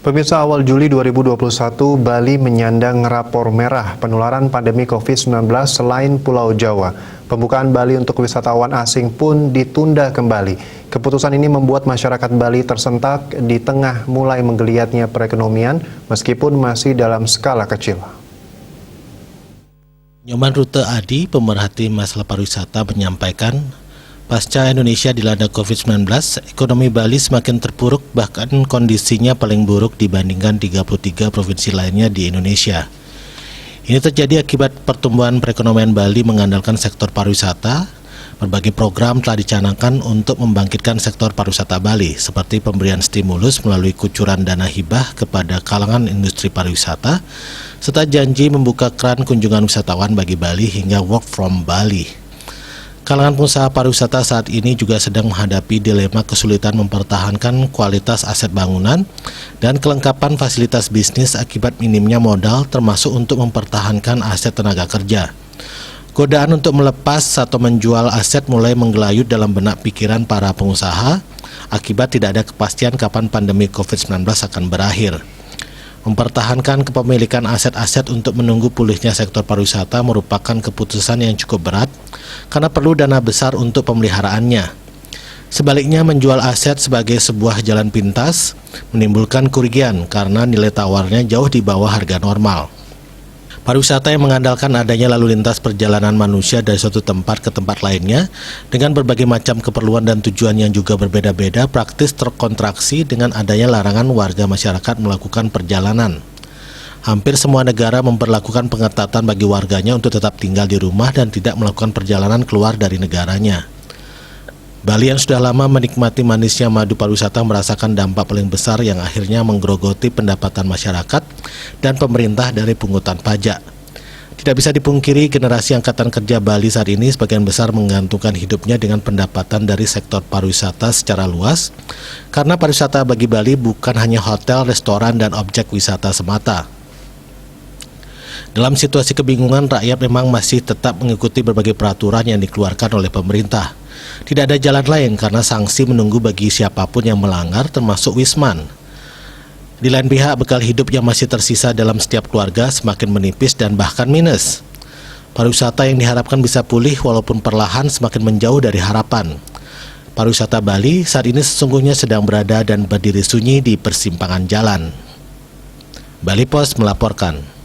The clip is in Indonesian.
Pemirsa, awal Juli 2021, Bali menyandang rapor merah penularan pandemi COVID-19 selain Pulau Jawa. Pembukaan Bali untuk wisatawan asing pun ditunda kembali. Keputusan ini membuat masyarakat Bali tersentak di tengah mulai menggeliatnya perekonomian meskipun masih dalam skala kecil. Nyoman Rute Adi, pemerhati masalah pariwisata, menyampaikan, pasca Indonesia dilanda COVID-19, ekonomi Bali semakin terpuruk, bahkan kondisinya paling buruk dibandingkan 33 provinsi lainnya di Indonesia. Ini terjadi akibat pertumbuhan perekonomian Bali mengandalkan sektor pariwisata. Berbagai program telah dicanangkan untuk membangkitkan sektor pariwisata Bali, seperti pemberian stimulus melalui kucuran dana hibah kepada kalangan industri pariwisata, serta janji membuka keran kunjungan wisatawan bagi Bali hingga work from Bali. Kalangan pengusaha pariwisata saat ini juga sedang menghadapi dilema kesulitan mempertahankan kualitas aset bangunan dan kelengkapan fasilitas bisnis akibat minimnya modal, termasuk untuk mempertahankan aset tenaga kerja. Godaan untuk melepas atau menjual aset mulai menggelayut dalam benak pikiran para pengusaha akibat tidak ada kepastian kapan pandemi COVID-19 akan berakhir. Mempertahankan kepemilikan aset-aset untuk menunggu pulihnya sektor pariwisata merupakan keputusan yang cukup berat karena perlu dana besar untuk pemeliharaannya. Sebaliknya, menjual aset sebagai sebuah jalan pintas menimbulkan kerugian karena nilai tawarnya jauh di bawah harga normal. Pariwisata yang mengandalkan adanya lalu lintas perjalanan manusia dari suatu tempat ke tempat lainnya dengan berbagai macam keperluan dan tujuan yang juga berbeda-beda praktis terkontraksi dengan adanya larangan warga masyarakat melakukan perjalanan. Hampir semua negara memperlakukan pengetatan bagi warganya untuk tetap tinggal di rumah dan tidak melakukan perjalanan keluar dari negaranya. Bali yang sudah lama menikmati manisnya madu pariwisata merasakan dampak paling besar yang akhirnya menggerogoti pendapatan masyarakat dan pemerintah dari pungutan pajak. Tidak bisa dipungkiri, generasi angkatan kerja Bali saat ini sebagian besar menggantungkan hidupnya dengan pendapatan dari sektor pariwisata secara luas, karena pariwisata bagi Bali bukan hanya hotel, restoran, dan objek wisata semata. Dalam situasi kebingungan, rakyat memang masih tetap mengikuti berbagai peraturan yang dikeluarkan oleh pemerintah. Tidak ada jalan lain karena sanksi menunggu bagi siapapun yang melanggar, termasuk Wisman. Di lain pihak, bekal hidup yang masih tersisa dalam setiap keluarga semakin menipis dan bahkan minus. Pariwisata yang diharapkan bisa pulih walaupun perlahan semakin menjauh dari harapan. Pariwisata Bali saat ini sesungguhnya sedang berada dan berdiri sunyi di persimpangan jalan. Bali Post melaporkan.